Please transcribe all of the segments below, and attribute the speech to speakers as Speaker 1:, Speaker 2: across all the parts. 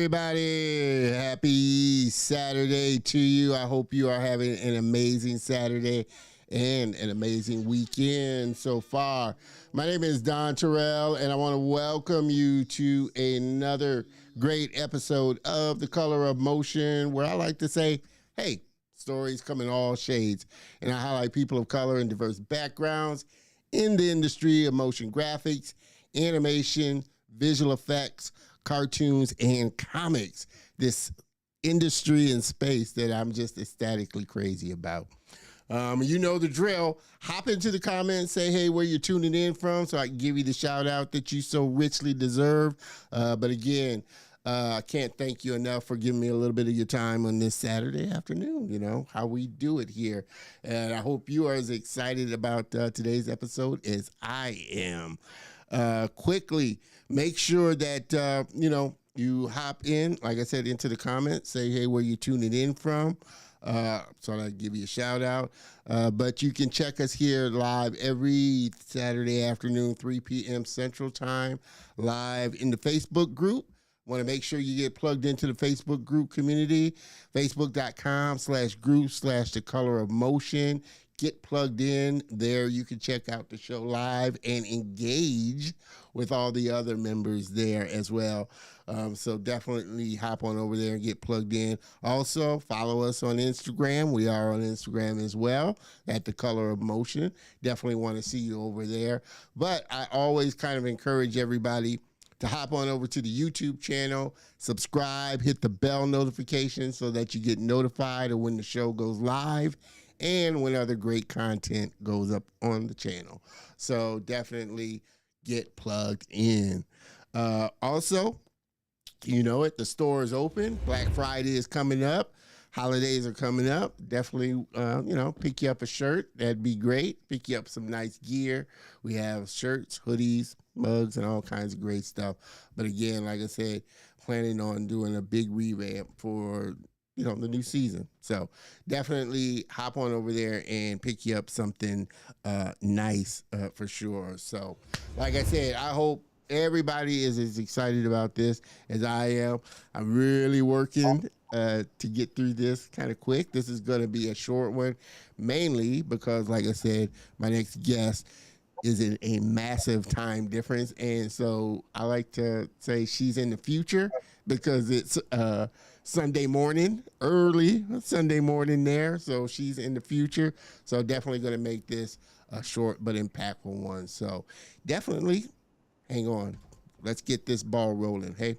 Speaker 1: everybody. Happy Saturday to you. I hope you are having an amazing Saturday and an amazing weekend so far. My name is Don Terrell, and I want to welcome you to another great episode of The Color of Motion, where I like to say, hey, stories come in all shades, and I highlight people of color and diverse backgrounds in the industry of motion graphics, animation, visual effects, cartoons, and comics. This industry and space that I'm just ecstatically crazy about. You know the drill. Hop into the comments, say, hey, where you're tuning in from, so I can give you the shout out that you so richly deserve. But again, I can't thank you enough for giving me a little bit of your time on this Saturday afternoon, you know, how we do it here. And I hope you are as excited about today's episode as I am. Quickly, make sure that, you hop in, like I said, into the comments, say, hey, where you tuning in from. So I give you a shout out. But you can check us here live every Saturday afternoon, 3 p.m. Central Time, live in the Facebook group. Want to make sure you get plugged into the Facebook group community, facebook.com/group/The Color of Motion. Get plugged in there. You can check out the show live and engage with all the other members there as well. So definitely hop on over there and get plugged in. Also, follow us on Instagram. We are on Instagram as well at The Color of Motion. Definitely want to see you over there. But I always kind of encourage everybody to hop on over to the YouTube channel, subscribe, hit the bell notification so that you get notified of when the show goes live and when other great content goes up on the channel. So definitely get plugged in. Also, you know it, the store is open. Black Friday is coming up. Holidays are coming up. Definitely, pick you up a shirt. That'd be great. Pick you up some nice gear. We have shirts, hoodies, mugs, and all kinds of great stuff. But again, like I said, planning on doing a big revamp for, the new season. So definitely hop on over there and pick you up something nice for sure. So like I said, I hope everybody is as excited about this as I am. I'm really working to get through this kind of quick. This is going to be a short one, mainly because, like I said, my next guest is in a massive time difference. And so I like to say she's in the future because it's Sunday morning, early Sunday morning there. So she's in the future. So definitely going to make this a short but impactful one. So definitely hang on. Let's get this ball rolling. Hey.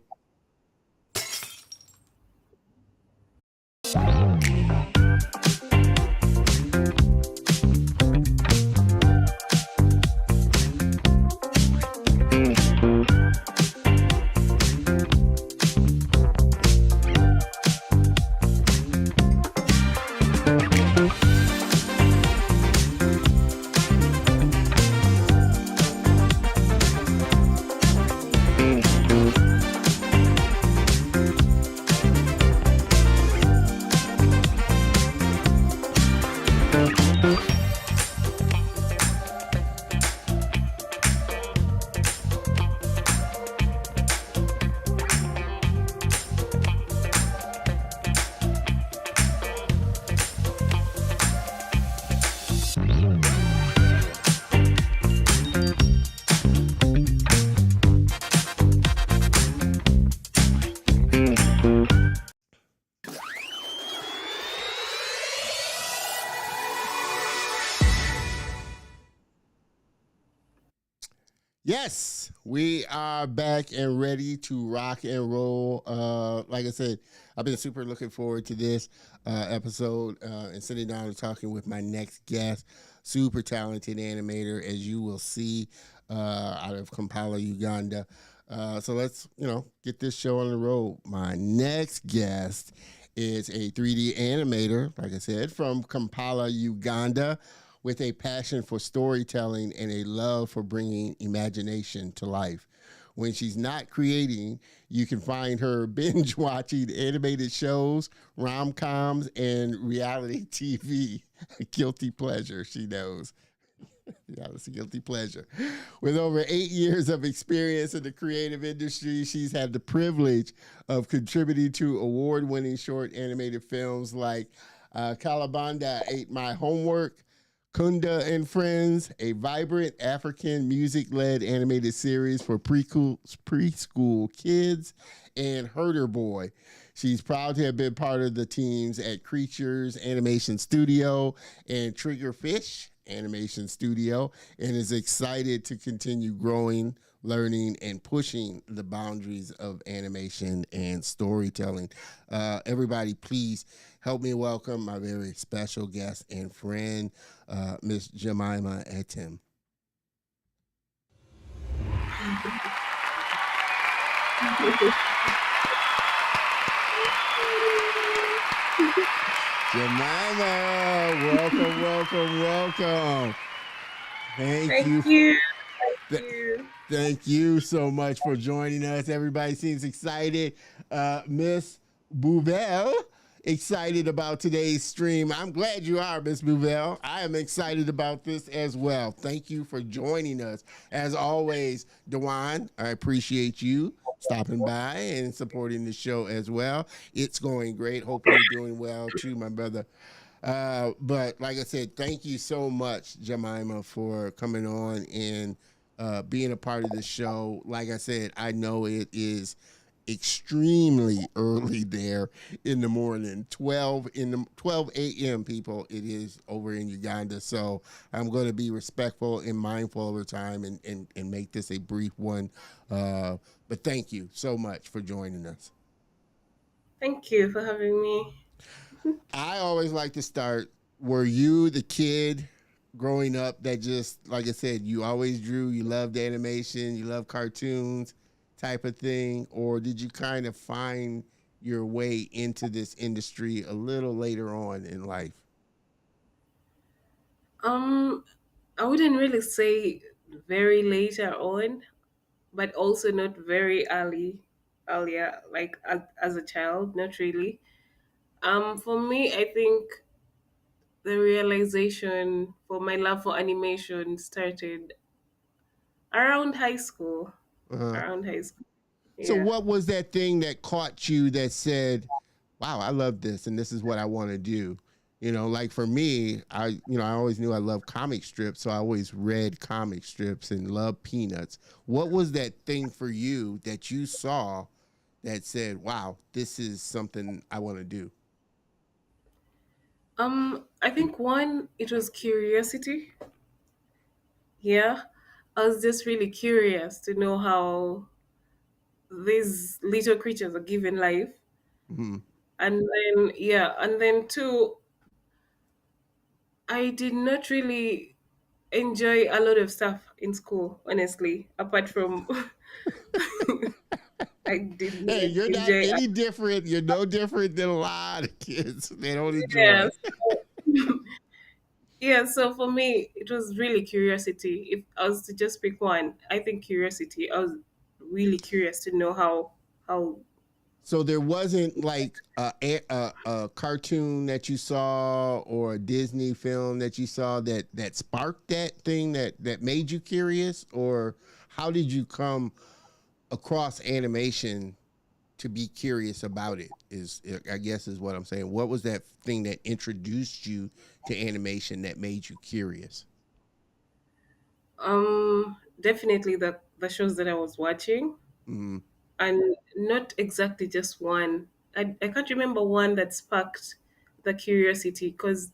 Speaker 1: Yes, we are back and ready to rock and roll. Like I said, I've been super looking forward to this episode and sitting down and talking with my next guest, super talented animator, as you will see, out of Kampala, Uganda. So let's, get this show on the road. My next guest is a 3D animator, like I said, from Kampala, Uganda, with a passion for storytelling and a love for bringing imagination to life. When she's not creating, you can find her binge-watching animated shows, rom-coms, and reality TV. A guilty pleasure, she knows. Yeah, it's a guilty pleasure. With over 8 years of experience in the creative industry, she's had the privilege of contributing to award winning short animated films like Kalabanda Ate My Homework, Kunda and Friends, a vibrant African music led animated series for preschool kids, and Herderboy. She's proud to have been part of the teams at Creatures Animation Studio and Triggerfish Animation Studio, and is excited to continue growing, learning, and pushing the boundaries of animation and storytelling. Everybody, please help me welcome my very special guest and friend, Miss Jemimah Atim. Jemimah, welcome, welcome, welcome. Thank
Speaker 2: Thank
Speaker 1: you.
Speaker 2: you.
Speaker 1: Th-
Speaker 2: Thank you.
Speaker 1: Thank you so much for joining us. Everybody seems excited. Miss Bouvel, excited about today's stream. I'm glad you are, Miss Bouvel. I am excited about this as well. Thank you for joining us. As always, Dewan, I appreciate you stopping by and supporting the show as well. It's going great. Hope you're doing well too, my brother. But like I said, thank you so much, Jemimah, for coming on and being a part of the show. Like I said, I know it is extremely early there in the morning, 12 a.m. people. It is over in Uganda, so I'm going to be respectful and mindful of the time and make this a brief one. But thank you so much for joining us.
Speaker 2: Thank you for having me.
Speaker 1: I always like to start. Were you the kid growing up that just, like I said, you always drew, you loved animation, you loved cartoons type of thing? Or did you kind of find your way into this industry a little later on in life?
Speaker 2: Um, I wouldn't really say very later on, but also not very earlier, like as a child, not really. For me, I think the realization for my love for animation started around high school.
Speaker 1: Uh-huh.
Speaker 2: Around high school,
Speaker 1: So,
Speaker 2: yeah.
Speaker 1: what was that thing that caught you that said, "Wow, I love this, and this is what I want to do"? Like for me, I always knew I loved comic strips, so I always read comic strips and loved Peanuts. What was that thing for you that you saw that said, "Wow, this is something I want to do"?
Speaker 2: I think one, it was curiosity. Yeah, I was just really curious to know how these little creatures are given life.
Speaker 1: Mm-hmm.
Speaker 2: And then, yeah, and then two, I did not really enjoy a lot of stuff in school, honestly, apart from I did
Speaker 1: Hey,
Speaker 2: not
Speaker 1: you're not
Speaker 2: enjoy.
Speaker 1: any different. You're no different than a lot of kids. They don't enjoy.
Speaker 2: Yes. Yeah, so for me, it was really curiosity. If I was to just pick one, I think curiosity. I was really curious to know how
Speaker 1: So there wasn't like a cartoon that you saw or a Disney film that you saw that sparked that thing that made you curious, or how did you come across animation to be curious about it? Is I guess is what I'm saying. What was that thing that introduced you to animation that made you curious?
Speaker 2: definitely the shows that I was watching,
Speaker 1: Mm,
Speaker 2: and not exactly just one. I can't remember one that sparked the curiosity because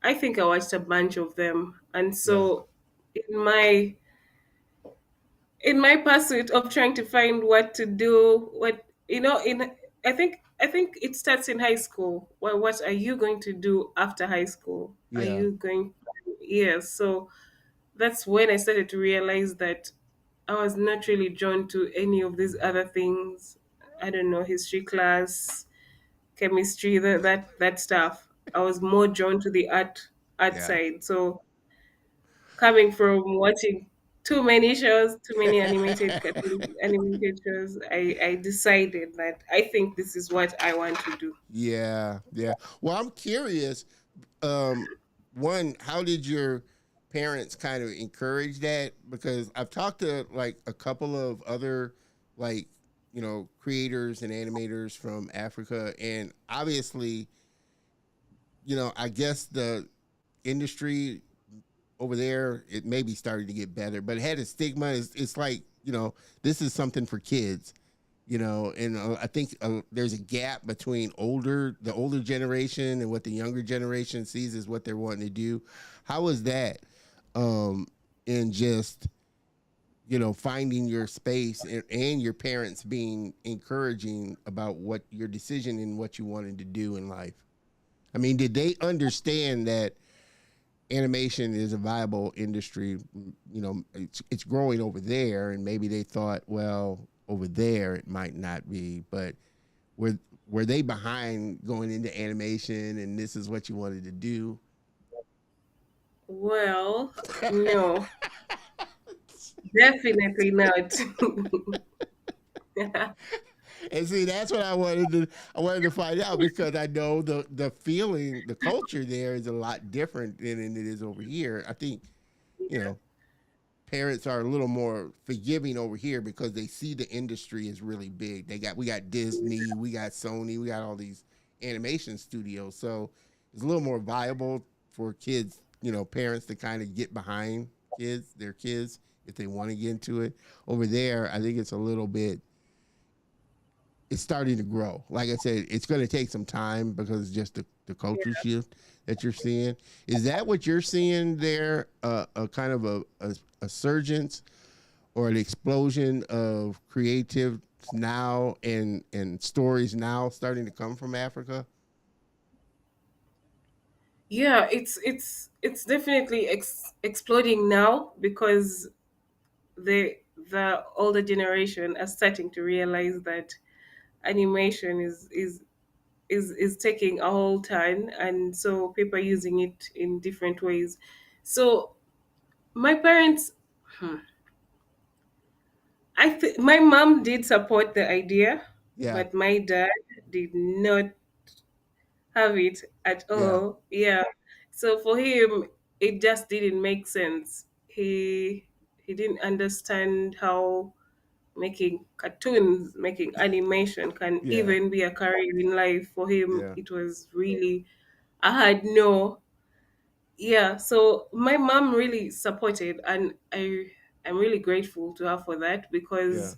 Speaker 2: I think I watched a bunch of them, and
Speaker 1: yeah,
Speaker 2: so in my in my pursuit of trying to find what to do, what in I think it starts in high school. Well, what are you going to do after high school? Are
Speaker 1: yeah,
Speaker 2: you going? Yes, so that's when I started to realize that I was not really drawn to any of these other things. I don't know, history class, chemistry, that stuff. I was more drawn to the art
Speaker 1: yeah.
Speaker 2: side. So coming from watching too many shows, too many animated shows, I decided that I think this is what I want to do.
Speaker 1: Yeah, yeah. Well, I'm curious. Um, One, how did your parents kind of encourage that? Because I've talked to like a couple of other like creators and animators from Africa, and obviously, I guess the industry over there it may be starting to get better, but it had a stigma. It's like this is something for kids, and I think there's a gap between the older generation and what the younger generation sees as what they're wanting to do. How was that? In just finding your space and your parents being encouraging about what your decision and what you wanted to do in life. I mean, did they understand that animation is a viable industry? It's growing over there, and maybe they thought, well, over there it might not be, but were were they behind going into animation, and this is what you wanted to do?
Speaker 2: Well, no, definitely not.
Speaker 1: And see, that's what I wanted to find out, because I know the feeling, the culture there is a lot different than it is over here. I think, you know, parents are a little more forgiving over here because they see the industry is really big. We got Disney, we got Sony, we got all these animation studios. So it's a little more viable for kids, parents to kind of get behind their kids if they want to get into it. Over there, I think it's starting to grow. Like I said, it's going to take some time because just the culture shift that you're seeing. Is that what you're seeing there? A kind of a surgence or an explosion of creative now and stories now starting to come from Africa?
Speaker 2: Yeah, it's definitely exploding now because the older generation are starting to realize that animation is taking a whole ton, and so people are using it in different ways. So my parents, hmm, my mom did support the idea,
Speaker 1: Yeah,
Speaker 2: but my dad did not have it at
Speaker 1: yeah,
Speaker 2: all. Yeah. So for him, it just didn't make sense. He didn't understand how making animation can
Speaker 1: yeah,
Speaker 2: even be a career in life. For him,
Speaker 1: yeah,
Speaker 2: it was really a hard no. Yeah. So my mom really supported, and I'm really grateful to her for that
Speaker 1: yeah,
Speaker 2: because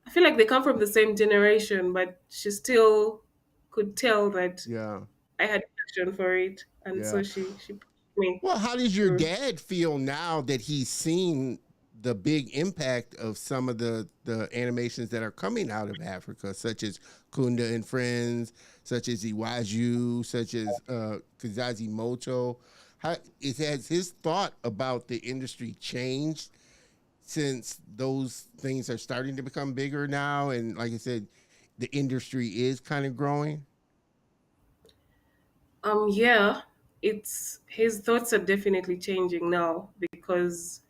Speaker 2: I feel like they come from the same generation, but she still could tell that
Speaker 1: yeah,
Speaker 2: I had passion for it, and
Speaker 1: yeah.
Speaker 2: so she pushed me
Speaker 1: Well, how does your
Speaker 2: through.
Speaker 1: dad feel now that he's seen the big impact of some of the animations that are coming out of Africa, such as Kunda and Friends, such as Iwaju, such as Kazazi Moto? Has his thought about the industry changed since those things are starting to become bigger now? And like I said, the industry is kind of growing.
Speaker 2: Yeah, it's his thoughts are definitely changing now because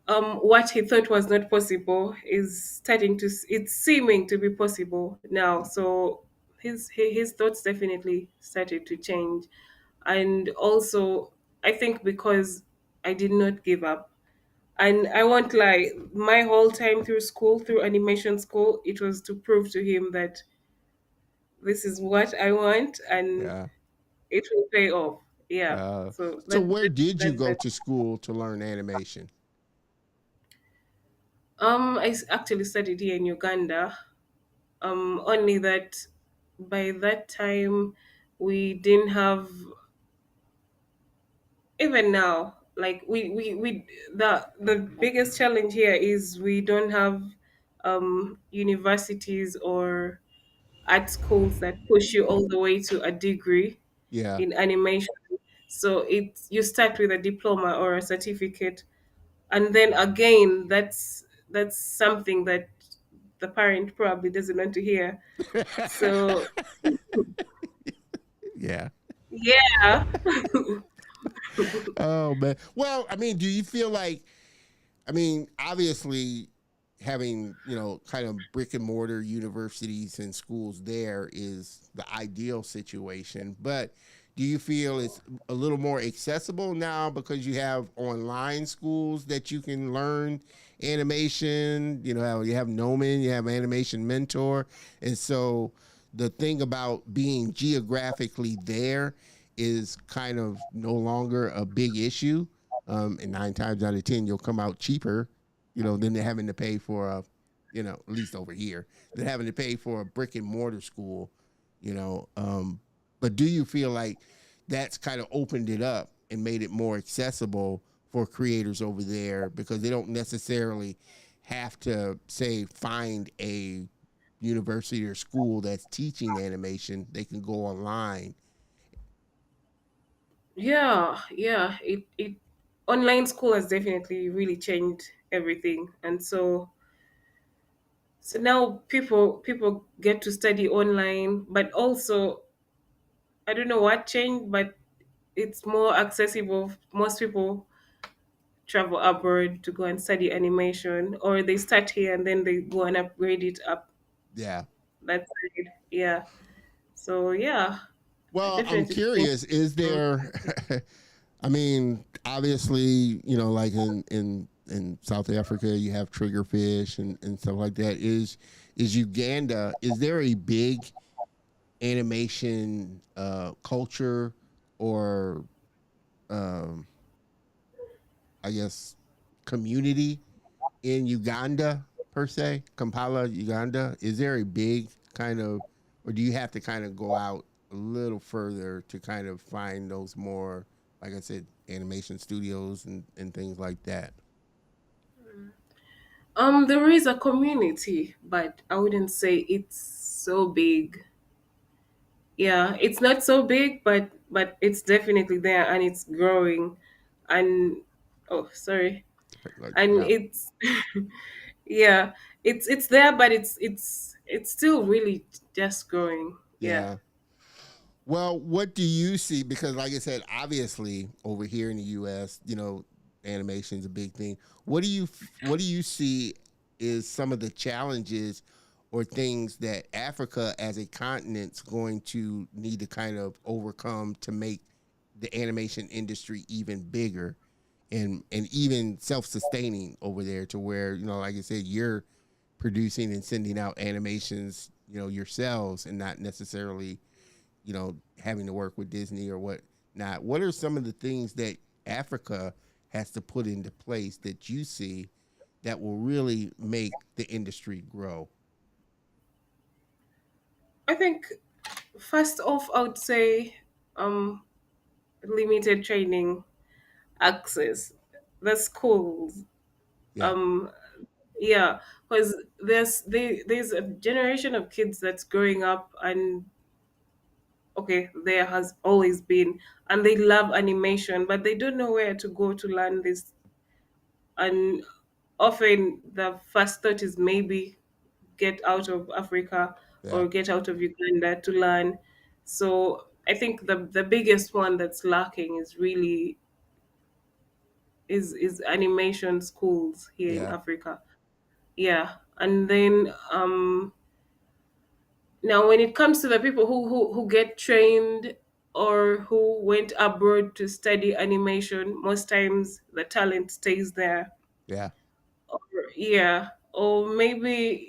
Speaker 2: what he thought was not possible is it's seeming to be possible now. So his thoughts definitely started to change, and also I think because I did not give up. And I won't lie, my whole time through school, through animation school, it was to prove to him that this is what I want and
Speaker 1: Yeah.
Speaker 2: it will pay off. Yeah.
Speaker 1: Uh,
Speaker 2: So
Speaker 1: so where did you
Speaker 2: that's
Speaker 1: go
Speaker 2: that.
Speaker 1: to school to learn animation?
Speaker 2: Actually studied here in Uganda. Only that by that time we didn't have, even now, like we the biggest challenge here is we don't have universities or art schools that push you all the way to a degree
Speaker 1: Yeah.
Speaker 2: in animation. So you start with a diploma or a certificate, and then again, that's something that the parent probably doesn't want to hear. So
Speaker 1: Yeah.
Speaker 2: yeah.
Speaker 1: Oh man. Well, I mean, do you feel like, I mean, obviously having, kind of brick and mortar universities and schools there is the ideal situation, but Do you feel it's a little more accessible now because you have online schools that you can learn animation? You know, you have Noman, you have Animation Mentor. And so the thing about being geographically there is kind of no longer a big issue. And 9 times out of 10, you'll come out cheaper, than they're having to pay for at least over here, than having to pay for a brick and mortar school, you know. But do you feel like that's kind of opened it up and made it more accessible for creators over there because they don't necessarily have to say find a university or school that's teaching animation? They can go online.
Speaker 2: Yeah, yeah. It online school has definitely really changed everything, and so now people get to study online, but also I don't know what changed, but it's more accessible. Most people travel abroad to go and study animation, or they start here and then they go and upgrade it up
Speaker 1: Yeah.
Speaker 2: that side. Yeah. So yeah, I
Speaker 1: Well, I'm
Speaker 2: definitely think.
Speaker 1: curious, is there I mean, obviously, like in South Africa, you have Triggerfish and stuff like that. Is Uganda? Is there a big animation culture or um, I guess community in Uganda per se? Kampala, Uganda. Is there a big kind of, or do you have to kind of go out a little further to kind of find those more, like I said, animation studios and things like that?
Speaker 2: There is a community, but I wouldn't say it's so big. Yeah, it's not so big, but it's definitely there and it's growing. And oh, sorry.
Speaker 1: Like,
Speaker 2: And
Speaker 1: yeah,
Speaker 2: it's yeah, it's there, but it's still really just growing. Yeah.
Speaker 1: yeah. Well, what do you see? Because, like I said, obviously over here in the U.S., animation is a big thing. What do you see is some of the challenges or things that Africa as a continent's going to need to kind of overcome to make the animation industry even bigger and even self-sustaining over there to where, like I said, you're producing and sending out animations, yourselves and not necessarily having to work with Disney or what not. What are some of the things that Africa has to put into place that you see that will really make the industry grow?
Speaker 2: I think first off, I would say um limited training access. The schools.
Speaker 1: Yeah,
Speaker 2: Um yeah, because there's a generation of kids that's growing up and okay, there has always been and they love animation, but they don't know where to go to learn this. And often the first thought is maybe get out of Africa
Speaker 1: yeah,
Speaker 2: or get out of Uganda to learn. So I think the biggest one that's lacking is really is animation schools here in
Speaker 1: yeah,
Speaker 2: Africa. Yeah. And then now when it comes to the people who get trained or who went abroad to study animation, most times the talent stays there.
Speaker 1: yeah,
Speaker 2: Or, yeah. Or maybe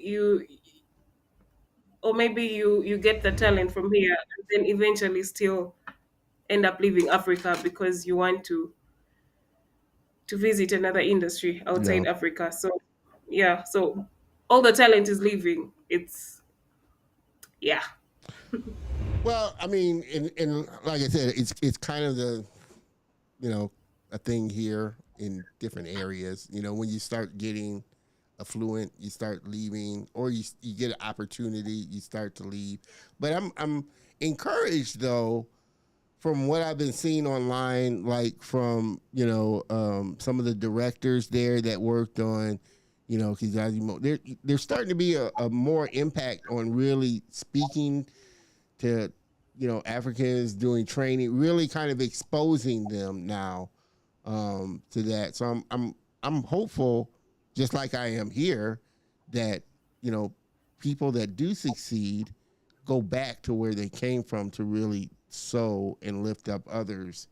Speaker 2: you get the talent from here and then eventually still end up leaving Africa because you want to visit another industry
Speaker 1: yeah.
Speaker 2: outside Africa. So yeah, so all the talent is leaving. It's yeah.
Speaker 1: Well, I mean, and like I said, it's kind of you know a thing here in different areas. When you start getting affluent, you start leaving, or you get an opportunity, you start to leave. But I'm encouraged though from what I've been seeing online, like from some of the directors there that worked on Kizazimo, there's starting to be a more impact on really speaking to Africans, doing training, really kind of exposing them now to that. So I'm hopeful, just like I am here, that you know people that do succeed go back to where they came from to really sow and lift up others,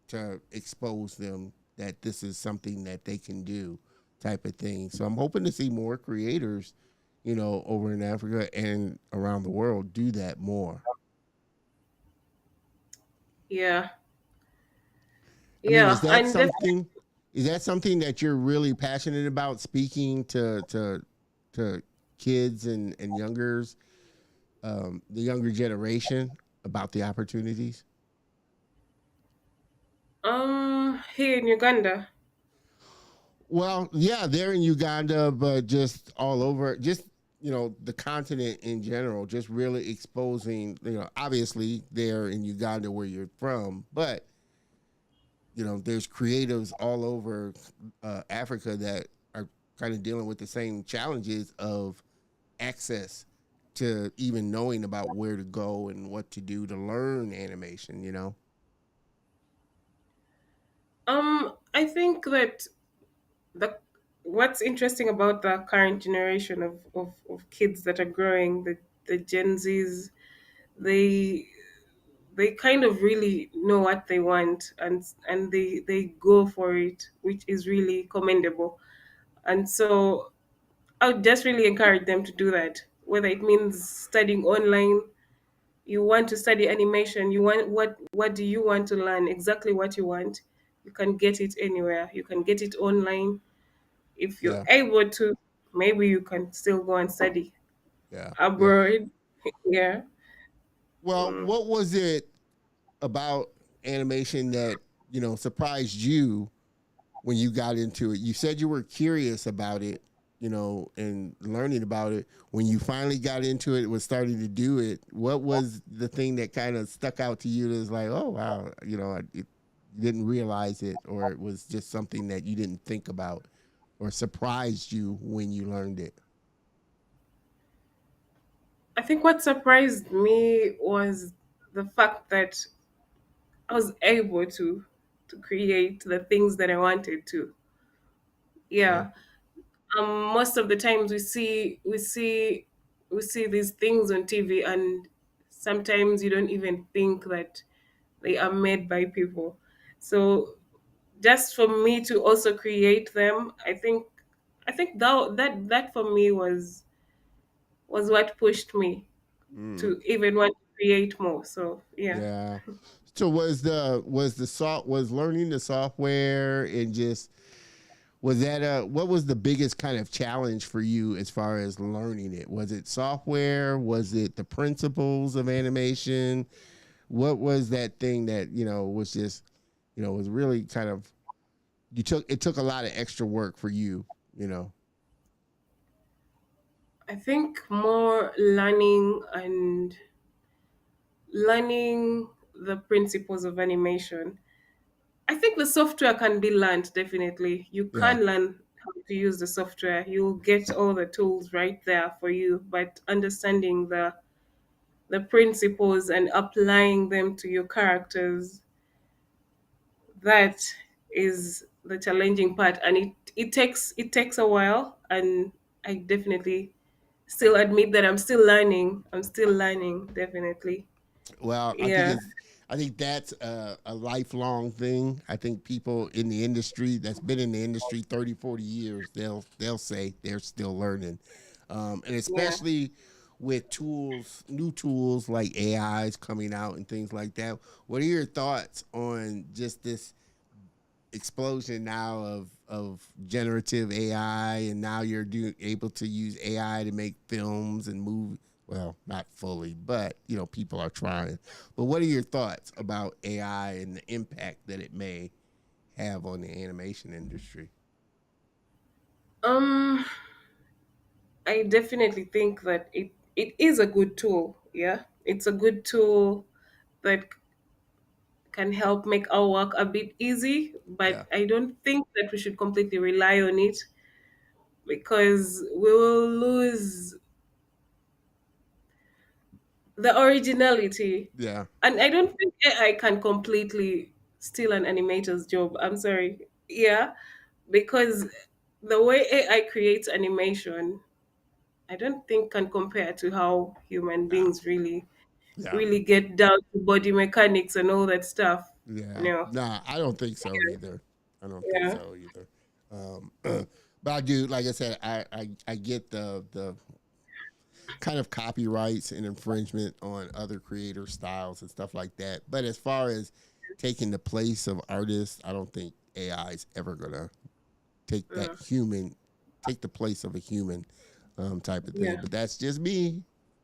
Speaker 1: to expose them that this is something that they can do, type of thing. So I'm hoping to see more creators, over in Africa and around the world do that more.
Speaker 2: Yeah.
Speaker 1: I mean,
Speaker 2: Yeah. And
Speaker 1: is that something that you're really passionate about, speaking to kids and youngers, the younger generation, about the opportunities?
Speaker 2: here in Uganda.
Speaker 1: Well, yeah, they're in Uganda, but just all over, just the continent in general, just really exposing. Obviously they're in Uganda where you're from, but there's creatives all over Africa that are kind of dealing with the same challenges of access to even knowing about where to go and what to do to learn animation.
Speaker 2: I think that the what's interesting about the current generation of kids that are growing, the Gen Zs, they they kind of really know what they want, and they go for it, which is really commendable. And so I would just really encourage them to do that, whether it means studying online. You want to study animation, you want what do you want to learn, exactly what you want, you can get it anywhere, you can get it online. If you're
Speaker 1: Yeah,
Speaker 2: able to, maybe you can still go and study
Speaker 1: yeah, yeah.
Speaker 2: abroad. Yeah.
Speaker 1: Well,
Speaker 2: Mm.
Speaker 1: what was it about animation that surprised you when you got into it? You said you were curious about it, and learning about it. When you finally got into it, was starting to do it, what was the thing that kind of stuck out to you that was like, oh wow, you didn't realize it, or it was just something that you didn't think about, or surprised you when you learned it?
Speaker 2: I think what surprised me was the fact that I was able to create the things that I wanted to.
Speaker 1: Yeah,
Speaker 2: Yeah. Most of the times we see these things on TV, and sometimes you don't even think that they are made by people. So just for me to also create them, I think that for me was what pushed me
Speaker 1: mm,
Speaker 2: to even want to create more. So yeah.
Speaker 1: yeah. So was learning the software and just, was that what was the biggest kind of challenge for you as far as learning it? Was it software? Was it the principles of animation? What was that thing that, was just, was really kind of, it took a lot of extra work for you, you know?
Speaker 2: I think more learning the principles of animation. I think the software can be learned, definitely. You
Speaker 1: Yeah.
Speaker 2: can learn how to use the software. You'll get all the tools right there for you, but understanding the principles and applying them to your characters, that is the challenging part, and it takes a while, and I definitely still admit that I'm still learning, definitely.
Speaker 1: Well,
Speaker 2: Yeah.
Speaker 1: I think that's a lifelong thing. I think people in the industry that's been in the industry 30, 40 years, they'll say they're still learning. And
Speaker 2: Yeah.
Speaker 1: especially with new tools like AIs coming out and things like that. What are your thoughts on just this explosion now of generative AI, and now you're able to use AI to make films and movies? Well, not fully, but people are trying. But what are your thoughts about AI and the impact that it may have on the animation industry?
Speaker 2: um I definitely think that it is a good tool. Yeah, it's a good tool that can help make our work a bit easy,
Speaker 1: Yeah,
Speaker 2: but I don't think that we should completely rely on it, because we will lose the originality.
Speaker 1: yeah.
Speaker 2: And I don't think AI can completely steal an animator's job. I'm sorry. Yeah, because the way AI creates animation, I don't think can compare to how human
Speaker 1: Nah,
Speaker 2: beings
Speaker 1: yeah,
Speaker 2: really get down to body mechanics and all that stuff.
Speaker 1: yeah,
Speaker 2: No.
Speaker 1: nah. I don't think so either. I don't think
Speaker 2: Yeah.
Speaker 1: so either. Um, but I do, like I said, I get the kind of copyrights and infringement on other creator styles and stuff like that. But as far as taking the place of artists, I don't think AI is ever gonna take that
Speaker 2: Mm.
Speaker 1: human, take the place of a human type of thing.
Speaker 2: Yeah.
Speaker 1: But that's just me,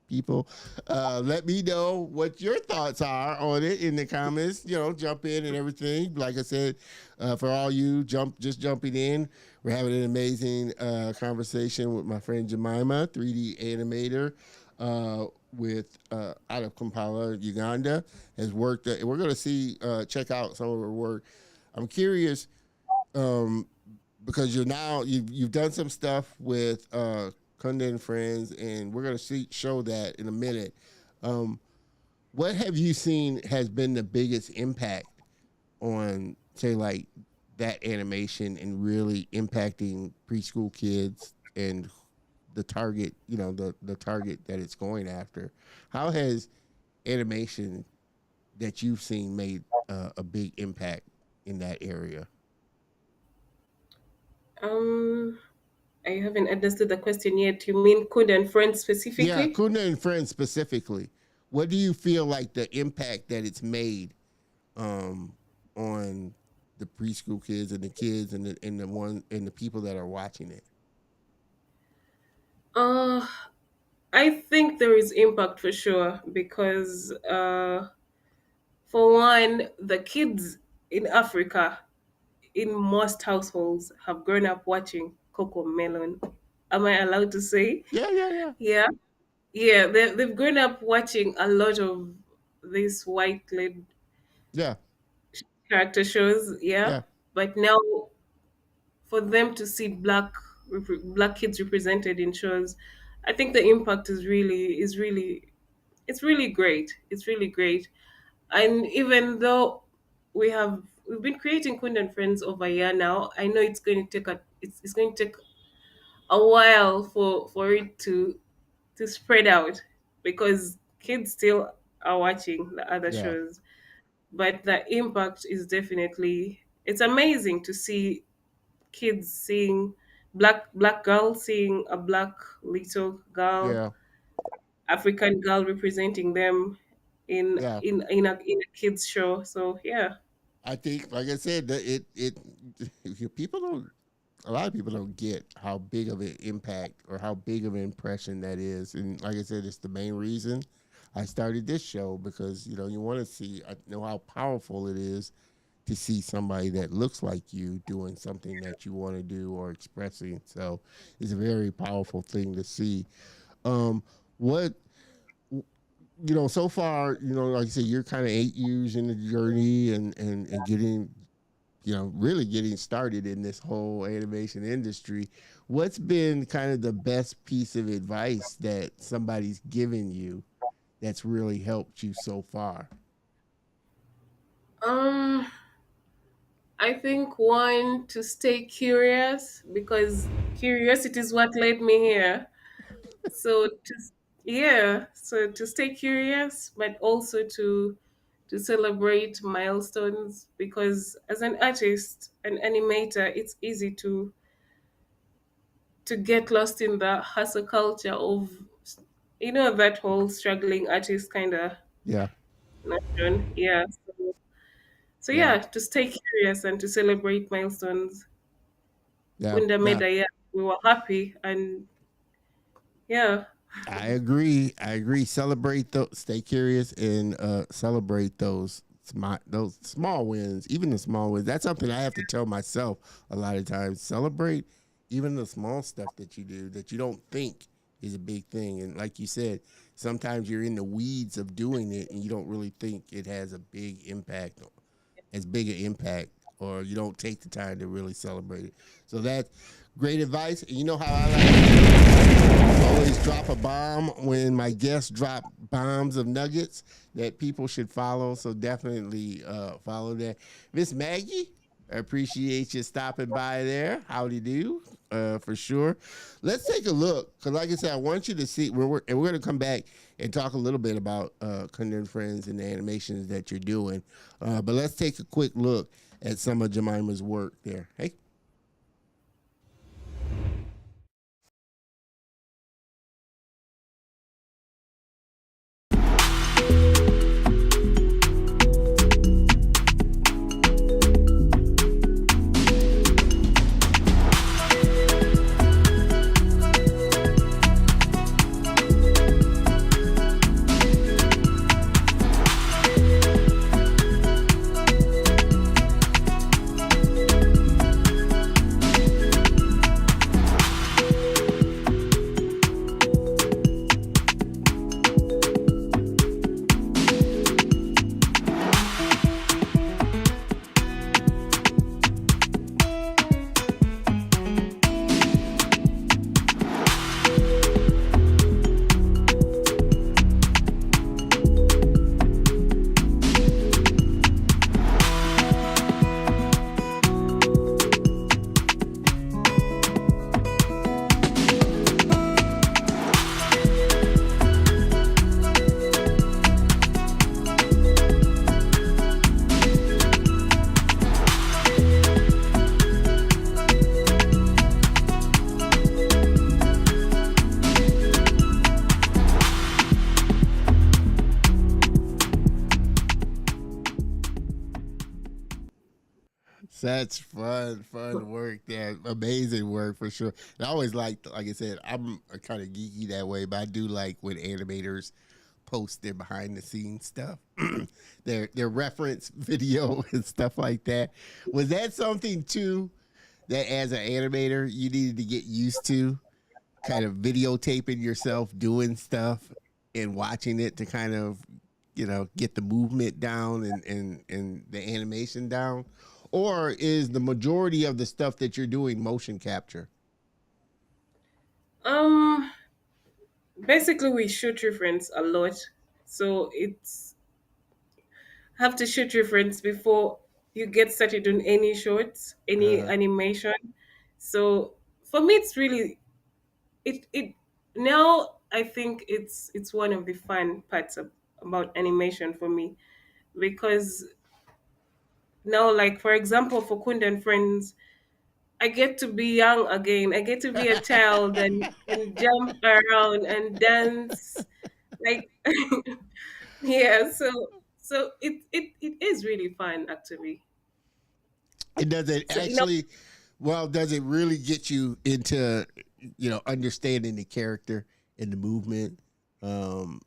Speaker 1: people. Let me know what your thoughts are on it in the comments. You know, jump in and everything. Like I said, for all you just jumping in, we're having an amazing conversation with my friend Jemimah, 3D animator. With out of Kampala, Uganda, has worked. We're going to check out some of her work. I'm curious um, because you've done some stuff with Kunda and Friends, and we're gonna show that in a minute. Um, what have you seen has been the biggest impact on, say, like that animation and really impacting preschool kids and the target, the target that it's going after? How has animation that you've seen made a big impact in that area?
Speaker 2: Um, I haven't understood the question yet. You mean Kunda and Friends
Speaker 1: Yeah,
Speaker 2: specifically?
Speaker 1: Kunda and Friends specifically. What do you feel like the impact that it's made um, on the preschool kids and the kids and the people that are watching it?
Speaker 2: Uh, I think there is impact for sure because, for one, the kids in Africa, in most households, have grown up watching Coco Melon. Am I allowed to say?
Speaker 1: Yeah, yeah, yeah,
Speaker 2: Yeah. Yeah, they've grown up watching a lot of these white led
Speaker 1: yeah,
Speaker 2: character shows. Yeah.
Speaker 1: yeah,
Speaker 2: But now for them to see black kids represented in shows, I think the impact is really it's really great. It's really great. And even though we've been creating Kund and Friends over a year now, I know it's going to take a while for it to spread out because kids still are watching the other
Speaker 1: yeah,
Speaker 2: shows. But the impact is definitely, it's amazing to see kids seeing black girl seeing a black little girl,
Speaker 1: yeah,
Speaker 2: African girl representing them
Speaker 1: yeah.
Speaker 2: in a kids show. So yeah.
Speaker 1: I think, like I said, that people don't. A lot of people don't get how big of an impact or how big of an impression that is, and like I said, it's the main reason I started this show because you want to see, I know how powerful it is to see somebody that looks like you doing something that you want to do or expressing. So it's a very powerful thing to see. What so far, like I said, you're kind of 8 years in the journey and getting, really getting started in this whole animation industry. What's been kind of the best piece of advice that somebody's given you that's really helped you so far?
Speaker 2: um I think one, to stay curious because curiosity is what led me here. So to yeah, so to stay curious, but also to celebrate milestones because as an artist, an animator, it's easy to get lost in the hustle culture of that whole struggling artist kind of
Speaker 1: Yeah,
Speaker 2: notion. Yeah. So
Speaker 1: yeah,
Speaker 2: yeah, to stay curious and to celebrate milestones.
Speaker 1: yeah,
Speaker 2: Kunda made
Speaker 1: yeah.
Speaker 2: a year. We were happy and yeah.
Speaker 1: I agree. I agree. Celebrate those. Stay curious and celebrate those small wins, even the small wins. That's something I have to tell myself a lot of times. Celebrate even the small stuff that you do that you don't think is a big thing. And like you said, sometimes you're in the weeds of doing it and you don't really think it has a big impact, as big an impact, or you don't take the time to really celebrate it. So that's great advice. And you know how I like to do? Always drop a bomb when my guests drop bombs of nuggets that people should follow. So definitely follow that. Miss Maggie, I appreciate you stopping by there. Howdy do. for sure. Let's take a look because, like I said, I want you to see. And we're going to come back and talk a little bit about Kunda and Friends and the animations that you're doing. But let's take a quick look at some of Jemimah's work there. Hey. That's fun work. That amazing work for sure. And I always like I said, I'm kind of geeky that way, but I do like when animators post their behind the scenes stuff, their reference video and stuff like that. Was that something too that as an animator you needed to get used to, kind of videotaping yourself doing stuff and watching it to kind of get the movement down and the animation down? Or is the majority of the stuff that you're doing motion capture?
Speaker 2: Um, Basically, we shoot reference a lot, so it's have to shoot reference before you get started on any shorts, any
Speaker 1: Uh,
Speaker 2: animation. So for me, it's really it now. I think it's one of the fun parts about animation for me because now, like for example, for Kunda and Friends, I get to be young again. I get to be a child and jump around and dance. Like yeah, so it is really fun actually.
Speaker 1: and does it
Speaker 2: So you know,
Speaker 1: actually? Well, does it really get you into understanding the character and the movement, um,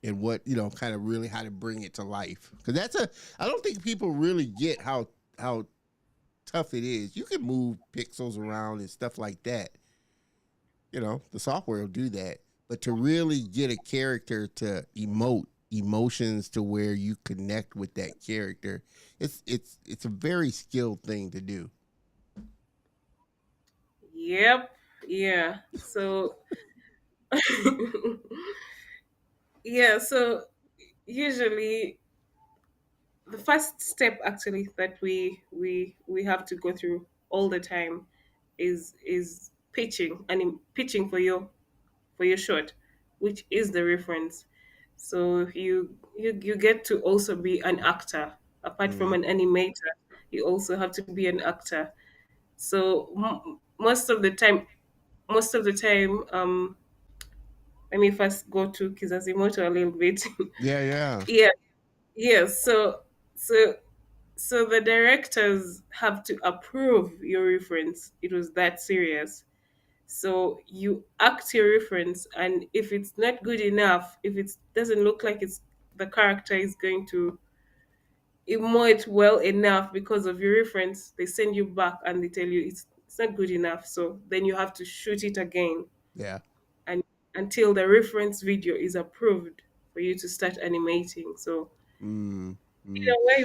Speaker 1: and what kind of really how to bring it to life? Because I don't think people really get how tough it is. You can move pixels around and stuff like that. The software will do that. But to really get a character to emote emotions to where you connect with that character, it's a very skilled thing to do.
Speaker 2: yep, yeah. So yeah, so usually the first step actually that we have to go through all the time is pitching and pitching for your short, which is the reference. So you get to also be an actor apart from
Speaker 1: Mm.
Speaker 2: an animator. You also have to be an actor. So most of the time, let me first go to Kizazimoto a little bit.
Speaker 1: Yeah, yeah.
Speaker 2: Yeah, yeah. So the directors have to approve your reference. It was that serious. So you act your reference, and if it's not good enough, if it doesn't look like it's the character is going to emote well enough because of your reference, they send you back and they tell you it's not good enough. So then you have to shoot it again,
Speaker 1: Yeah.
Speaker 2: and until the reference video is approved for you to start animating. So
Speaker 1: Mm,
Speaker 2: in
Speaker 1: mm.
Speaker 2: a way,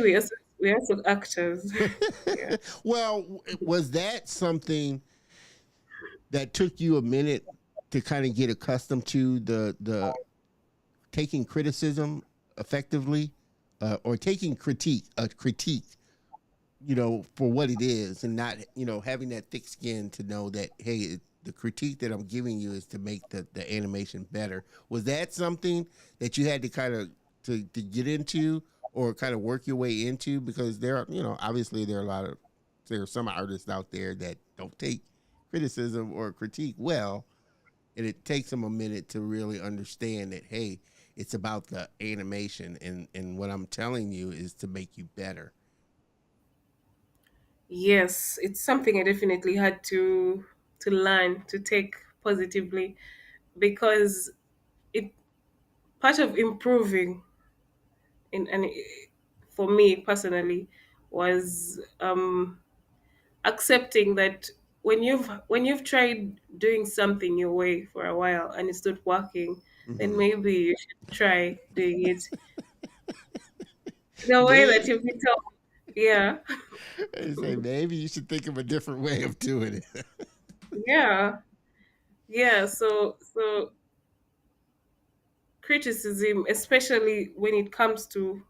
Speaker 2: we also actors. Yeah.
Speaker 1: Well, was that something that took you a minute to kind of get accustomed to the taking criticism effectively, or taking critique a critique? for what it is, and not, having that thick skin to know that, hey, the critique that I'm giving you is to make the animation better. Was that something that you had to kind of to get into, or kind of work your way into? Because there are, obviously there are some artists out there that don't take criticism or critique well, and it takes them a minute to really understand that, hey, it's about the animation, and what I'm telling you is to make you better.
Speaker 2: Yes, it's something I definitely had to learn to take positively, because it part of improving and for me personally was accepting that when you've tried doing something your way for a while and it's not working, then
Speaker 1: Mm-hmm.
Speaker 2: maybe you should try doing it the way that
Speaker 1: Maybe
Speaker 2: you've been told. Yeah.
Speaker 1: they say maybe you should think of a different way of doing it.
Speaker 2: Yeah. Yeah. So criticism, especially when it comes to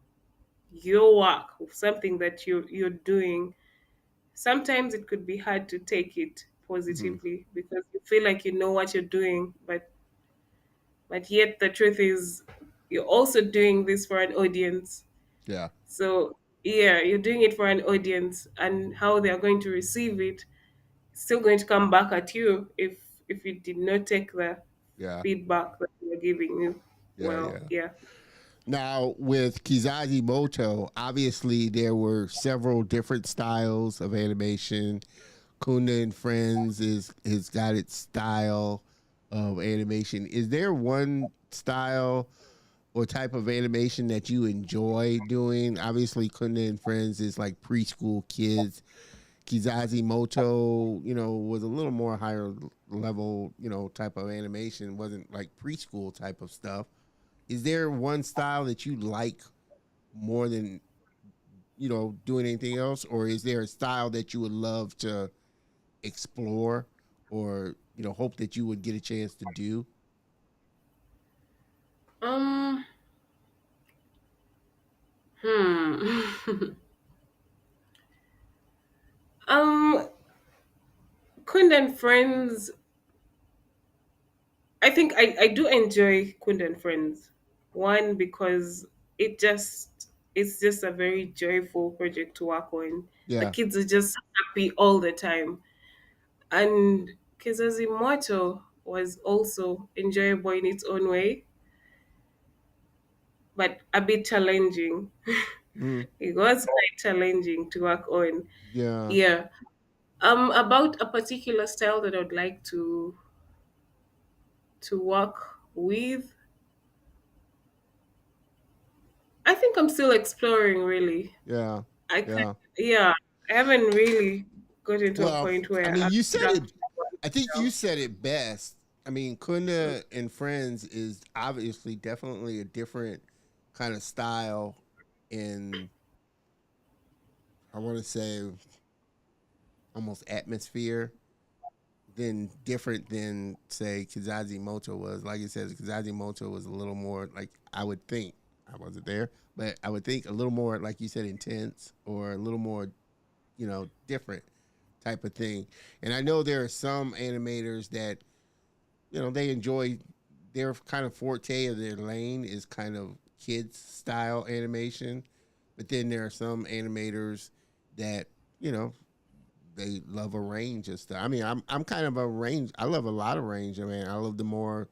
Speaker 2: your work, something that you're doing, sometimes it could be hard to take it
Speaker 1: Mm-hmm.
Speaker 2: positively because you feel like you know what you're doing, but yet the truth is you're also doing this for an audience.
Speaker 1: Yeah,
Speaker 2: So yeah, you're doing it for an audience, and how they are going to receive it is still going to come back at you if you did not take the
Speaker 1: yeah,
Speaker 2: feedback that they're giving you.
Speaker 1: yeah,
Speaker 2: Well,
Speaker 1: yeah.
Speaker 2: yeah.
Speaker 1: Now with Kizazi Moto, obviously there were several different styles of animation. Kunda and Friends is got its style of animation. Is there one style or type of animation that you enjoy doing? Obviously, Kunda and Friends is like preschool kids. Kizazi Moto, was a little more higher level, type of animation. It wasn't like preschool type of stuff. Is there one style that you like more than, doing anything else? Or is there a style that you would love to explore, or, hope that you would get a chance to do?
Speaker 2: Um. Hmm. um. Kunda and Friends. I think I do enjoy Kunda and Friends. One, because it's just a very joyful project to work on. The
Speaker 1: Yeah.
Speaker 2: kids are just happy all the time. And Kizazimoto was also enjoyable in its own way, but a bit challenging.
Speaker 1: Mm,
Speaker 2: It was quite challenging to work on.
Speaker 1: yeah.
Speaker 2: Yeah. About a particular style that I'd like to work with, I think I'm still exploring really.
Speaker 1: Yeah.
Speaker 2: I can
Speaker 1: Yeah.
Speaker 2: Yeah, I haven't really gotten to a
Speaker 1: Well,
Speaker 2: point
Speaker 1: I
Speaker 2: where
Speaker 1: mean,
Speaker 2: I'm
Speaker 1: you said
Speaker 2: stuck
Speaker 1: it.
Speaker 2: to one
Speaker 1: I think you
Speaker 2: style.
Speaker 1: said it best. I mean, Kunda and Friends is obviously definitely a different kind of style in, I want to say, almost atmosphere, than different than, say, Kizazi Moto was. Like you said, Kizazi Moto was a little more, like, I would think, I wasn't there, but I would think a little more, like you said, intense, or a little more, different type of thing. And I know there are some animators that, they enjoy, their kind of forte of their lane is kind of kids style animation. But then there are some animators that, you know, they love a range of stuff. I mean, I'm kind of a range. I love a lot of range. I mean, I love the more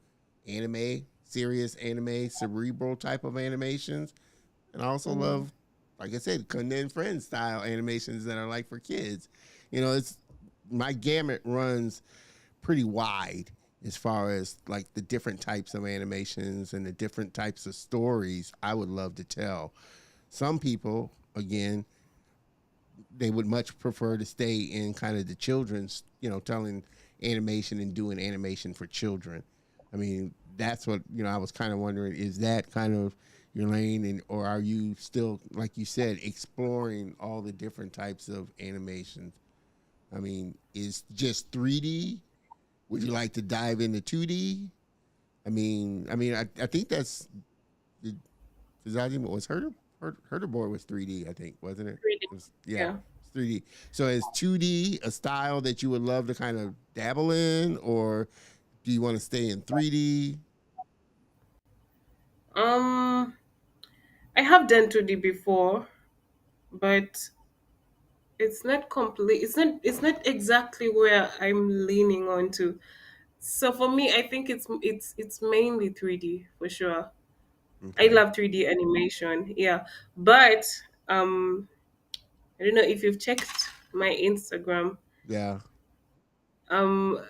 Speaker 1: anime, serious anime, cerebral type of animations, and I also
Speaker 2: Mhm.
Speaker 1: love, like I said, Kunda and Friends style animations that are like for kids. It's my gamut runs pretty wide as far as like the different types of animations and the different types of stories I would love to tell. Some people, again, they would much prefer to stay in kind of the children's, telling animation and doing animation for children. I mean, that's what, I was kind of wondering, is that kind of your lane, and or are you still, like you said, exploring all the different types of animations? I mean, is just 3D? Would you like to dive into 2D? I think that's the Zajima was Herderboy was 3D, I think, wasn't it?
Speaker 2: Really.
Speaker 1: It was, yeah.
Speaker 2: Yeah.
Speaker 1: 3D. So is 2D a style that you would love to kind of dabble in, or do you want to stay in 3D?
Speaker 2: Um, I have done 2D before, but it's not complete. It's not exactly where I'm leaning on to. So for me, I think it's mainly 3D for sure. I
Speaker 1: Okay.
Speaker 2: love 3D animation, yeah. But um I don't know if you've checked my Instagram.
Speaker 1: Yeah.
Speaker 2: Um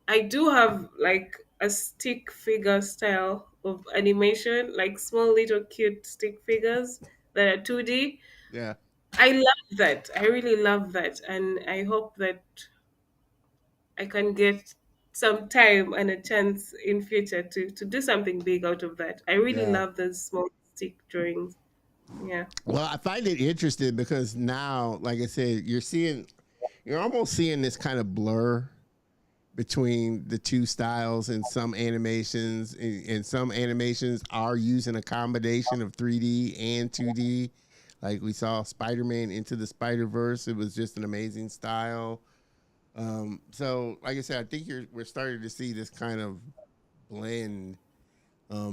Speaker 2: I do have like a stick figure style of animation, like small little cute stick figures that are 2D.
Speaker 1: Yeah.
Speaker 2: I love that. I really love that. And I hope that I can get some time and a chance in future to do something big out of that. I really
Speaker 1: Yeah.
Speaker 2: love those small stick drawings. Yeah.
Speaker 1: Well, I find it interesting because now, like I said, you're almost seeing this kind of blur between the two styles in some animations, and some animations are using a combination of 3D and 2D. Like we saw Spider-Man Into the Spider-Verse, it was just an amazing style. So like I said, I think we're starting to see this kind of blend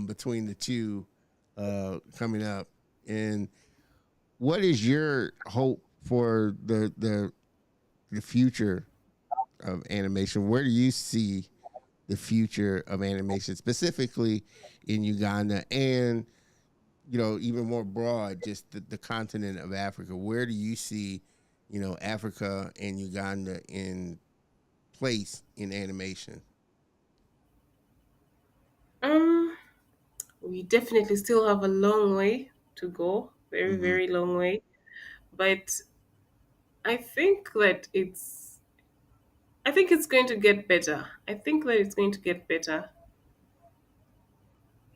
Speaker 1: between the two coming up. And what is your hope for the future of animation? Where do you see the future of animation, specifically in Uganda, and even more broad, just the continent of Africa? Where do you see, Africa and Uganda in place in animation?
Speaker 2: Um, we definitely still have a long way to go, very,
Speaker 1: Mm-hmm.
Speaker 2: very long way. But I think that I think it's going to get better. I think that it's going to get better.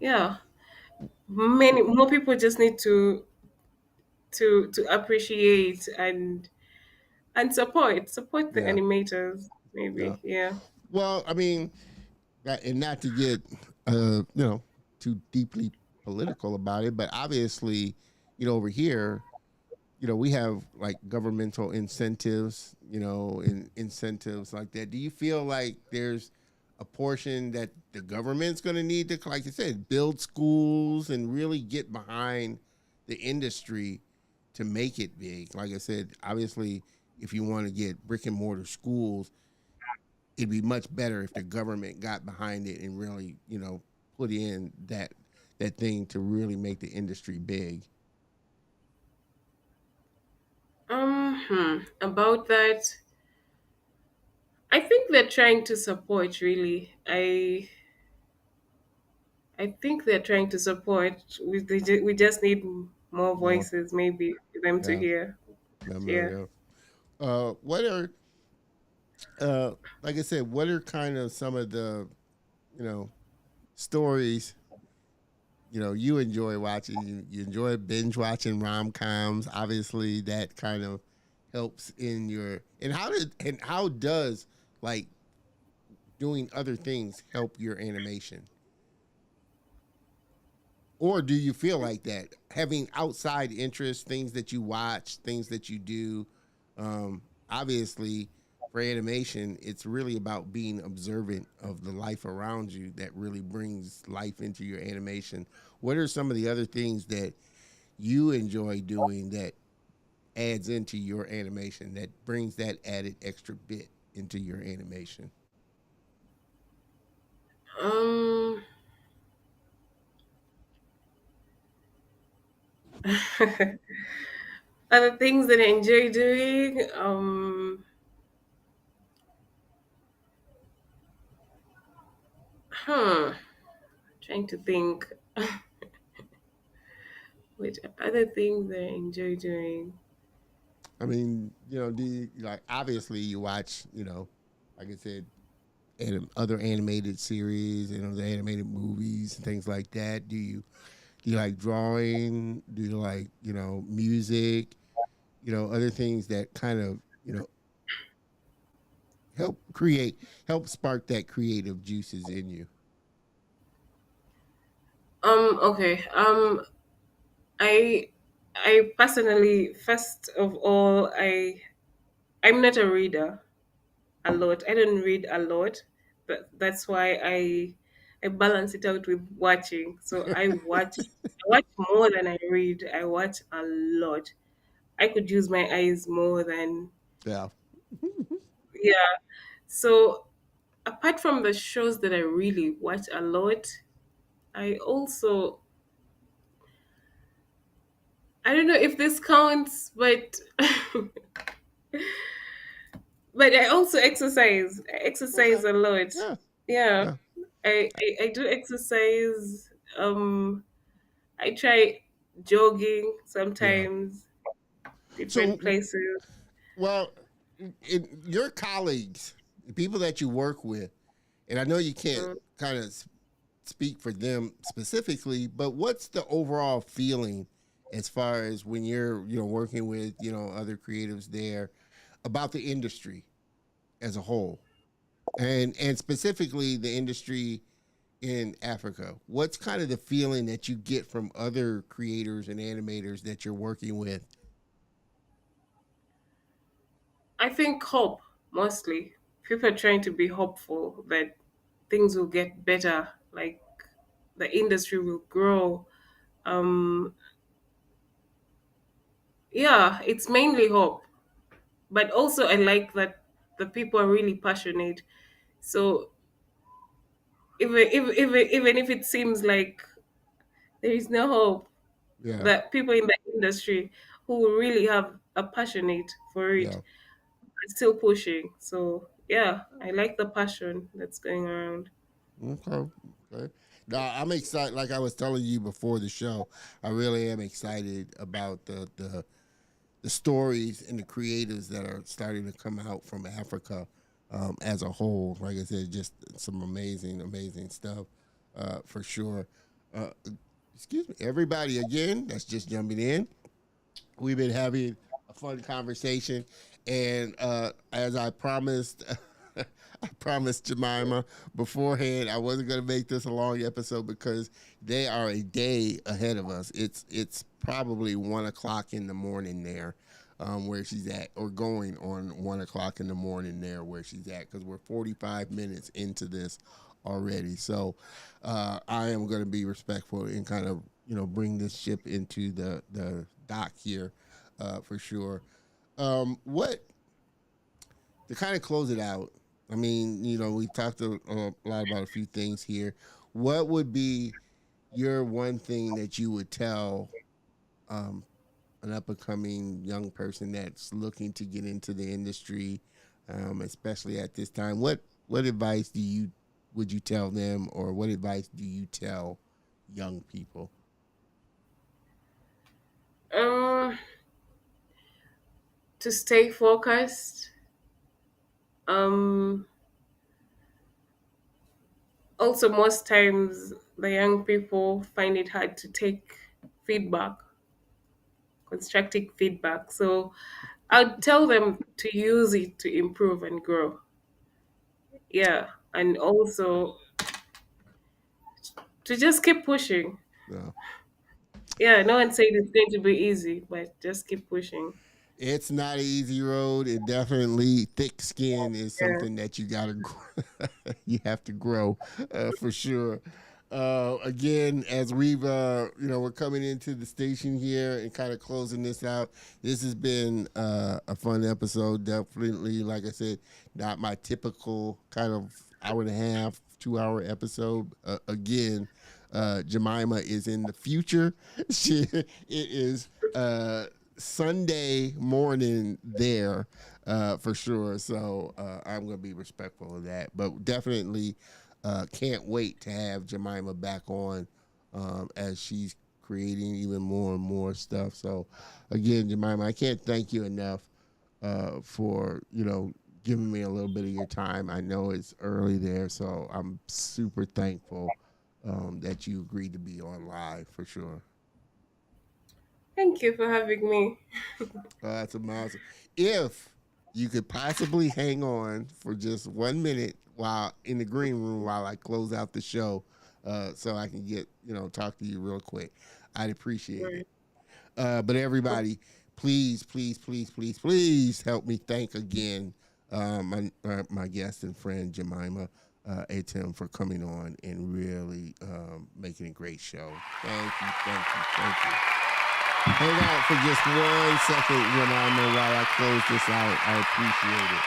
Speaker 2: Yeah. Many more people just need to appreciate and support the
Speaker 1: Yeah.
Speaker 2: animators,
Speaker 1: Yeah.
Speaker 2: maybe. Yeah.
Speaker 1: Well, I mean, and not to get too deeply political about it, but obviously, over here, we have like governmental incentives, and incentives like that. Do you feel like there's a portion that the government's going to need to, like you said, build schools and really get behind the industry to make it big? Like I said, obviously, if you want to get brick and mortar schools, it'd be much better if the government got behind it and really, put in that thing to really make the industry big.
Speaker 2: About that, I think they're trying to support. Really, I think they're trying to support. We just need more
Speaker 1: More,
Speaker 2: voices, maybe, for them to
Speaker 1: yeah,
Speaker 2: hear. Yeah.
Speaker 1: yeah. What are like I said, what are kind of some of the you know stories you enjoy watching? You enjoy binge watching rom coms. Obviously, that kind of helps in your and how does like doing other things help your animation? Or do you feel like that having outside interests, things that you watch, things that you do? Obviously, for animation, it's really about being observant of the life around you that really brings life into your animation. What are some of the other things that you enjoy doing that adds into your animation, that brings that added extra bit into your animation?
Speaker 2: Um. Other things that I enjoy doing. Trying to think. Which other things that I enjoy doing.
Speaker 1: I mean, do you, like obviously you watch, like I said, other animated series and other animated movies and things like that? Do you like drawing? Do you like music? Other things that kind of help create help spark that creative juices in you.
Speaker 2: Okay. I I personally, first of all, I'm not a reader a lot. I don't read a lot, but that's why I balance it out with watching. So I watch more than I read. I watch a lot. I could use my eyes more than,
Speaker 1: Yeah.
Speaker 2: yeah. So apart from the shows that I really watch a lot, I also, I don't know if this counts, but but I also exercise. I exercise
Speaker 1: Okay.
Speaker 2: a lot.
Speaker 1: Yeah.
Speaker 2: Yeah.
Speaker 1: Yeah.
Speaker 2: I do exercise. I try jogging
Speaker 1: Yeah.
Speaker 2: sometimes, different
Speaker 1: So,
Speaker 2: places.
Speaker 1: well, your colleagues, the people that you work with, and I know you can't
Speaker 2: Mm.
Speaker 1: kind of speak for them specifically, but what's the overall feeling as far as when you're, working with, other creatives there about the industry as a whole, and specifically the industry in Africa? What's kind of the feeling that you get from other creators and animators that you're working with?
Speaker 2: I think hope mostly. People are trying to be hopeful that things will get better, like the industry will grow. Um, yeah, it's mainly hope, but also I like that the people are really passionate. So even if it seems like there is no hope,
Speaker 1: Yeah.
Speaker 2: that people in the industry who really have a passionate for it
Speaker 1: Yeah.
Speaker 2: are still pushing. So yeah, I like the passion that's going around.
Speaker 1: Okay. Okay. Now I'm excited. Like I was telling you before the show, I really am excited about the stories and the creators that are starting to come out from Africa as a whole. Like I said, just some amazing, amazing stuff for sure. Uh, excuse me, everybody. Again, that's just jumping in. We've been having a fun conversation, and as I promised, I promised Jemimah beforehand I wasn't going to make this a long episode because they are a day ahead of us. It's probably 1 o'clock in the morning there. Where she's at, or going on 1 o'clock in the morning there where she's at, because we're 45 minutes into this already. So I am going to be respectful and kind of bring this ship into the dock here for sure. What to kind of close it out? I mean, we talked a lot about a few things here. What would be your one thing that you would tell um, an up and coming young person that's looking to get into the industry, especially at this time? What advice would you tell them, or what advice do you tell young people?
Speaker 2: Um, to stay focused. Um, Also, most times the young people find it hard to take feedback, constructive feedback. So I'd tell them to use it to improve and grow. Yeah, and also to just keep pushing.
Speaker 1: Uh,
Speaker 2: Yeah, no one said it's going to be easy, but just keep pushing.
Speaker 1: it's not an easy road. It definitely, thick skin is
Speaker 2: Yeah.
Speaker 1: something that you gotta you have to grow for sure. Again, as we're coming into the station here and kind of closing this out. This has been a fun episode. Definitely, like I said, not my typical kind of hour and a half, 2 hour episode. Again, Jemimah is in the future. It is Sunday morning there for sure. So I'm going to be respectful of that. But definitely can't wait to have Jemimah back on as she's creating even more and more stuff. So again, Jemimah, I can't thank you enough for giving me a little bit of your time. I know it's early there, so I'm super thankful that you agreed to be on live for sure.
Speaker 2: Thank you for having me.
Speaker 1: That's amazing. If you could possibly hang on for just 1 minute while in the green room while I close out the show, so I can get talk to you real quick, I'd appreciate it.
Speaker 2: Right.
Speaker 1: But everybody, please, please, please, please, please help me thank again my guest and friend Jemimah Atim for coming on and really making a great show. Thank you, thank you, thank you. Hang out for just 1 second, Jemimah, while I close this out. I appreciate it.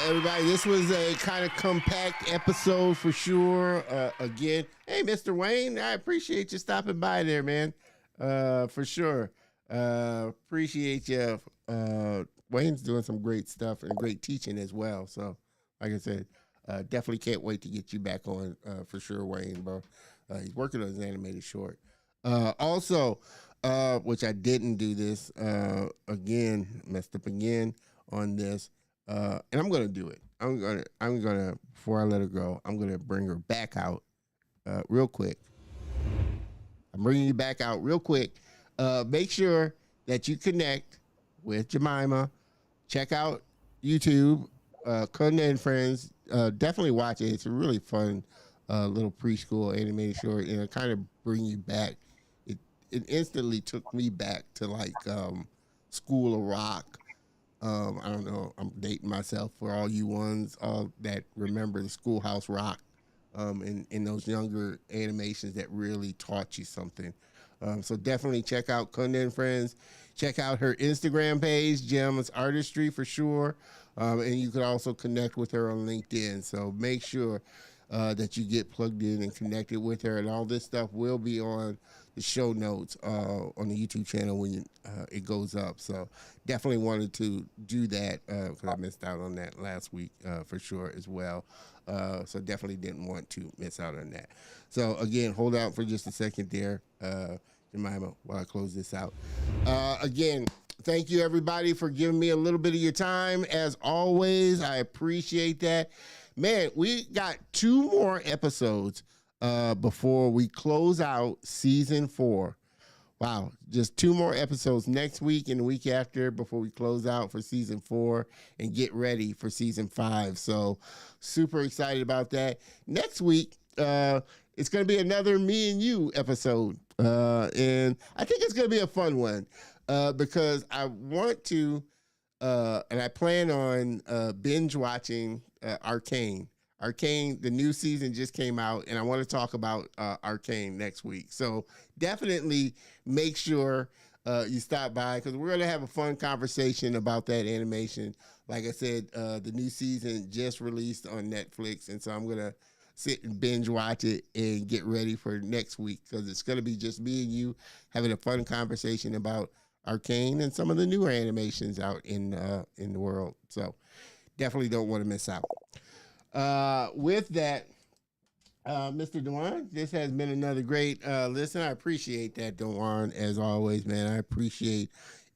Speaker 1: Everybody, this was a kind of compact episode for sure. Again, hey, Mr. Wayne, I appreciate you stopping by there, man. For sure. Appreciate you. Wayne's doing some great stuff and great teaching as well. So, like I said, definitely can't wait to get you back on for sure, Wayne, bro. He's working on his animated short. Also, which I didn't do this again, messed up again on this. And I'm gonna do it. I'm gonna before I let her go, I'm gonna bring her back out real quick. I'm bringing you back out real quick. Make sure that you connect with Jemimah. Check out YouTube, Kunda and Friends. Definitely watch it. It's a really fun little preschool animated short, and it kind of bring you back. It instantly took me back to like School of Rock. I don't know. I'm dating myself for all you ones that remember the Schoolhouse Rock in those younger animations that really taught you something. So definitely check out Kunda and Friends. Check out her Instagram page, Gem's Artistry, for sure. And you can also connect with her on LinkedIn. So make sure that you get plugged in and connected with her. And all this stuff will be on the show notes on the YouTube channel when it goes up. So definitely wanted to do that because I missed out on that last week for sure as well. So definitely didn't want to miss out on that. So again, hold out for just a second there, Jemimah, while I close this out. Again, thank you everybody for giving me a little bit of your time. As always, I appreciate that. Man, we got 2 more episodes before we close out season 4. Wow, just 2 more episodes next week and the week after before we close out for season 4 and get ready for season 5. So super excited about that. Next week, it's going to be another me and you episode. And I think it's going to be a fun one because I want to, and I plan on binge watching Arcane. Arcane, the new season just came out, and I want to talk about Arcane next week. So definitely make sure you stop by because we're going to have a fun conversation about that animation. Like I said, the new season just released on Netflix, and so I'm going to sit and binge watch it and get ready for next week because it's going to be just me and you having a fun conversation about Arcane and some of the newer animations out in the world. So definitely don't want to miss out. With that, Mr. Dewan, this has been another great listen. I appreciate that, Dewan, as always, man. I appreciate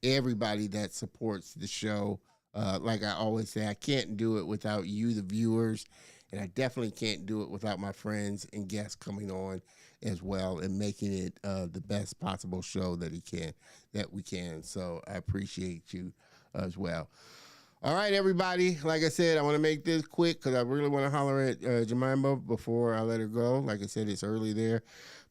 Speaker 1: everybody that supports the show. Like I always say, I can't do it without you, the viewers, and I definitely can't do it without my friends and guests coming on as well and making it the best possible show that we can. So I appreciate you as well. All right, everybody. Like I said, I want to make this quick because I really want to holler at Jemimah before I let her go. Like I said, it's early there.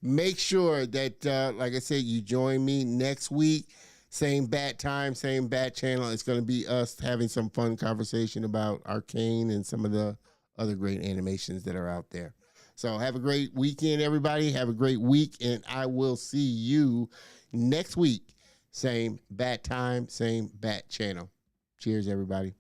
Speaker 1: Make sure that, like I said, you join me next week. Same bat time, same bat channel. It's going to be us having some fun conversation about Arcane and some of the other great animations that are out there. So have a great weekend, everybody. Have a great week, and I will see you next week. Same bat time, same bat channel. Cheers, everybody.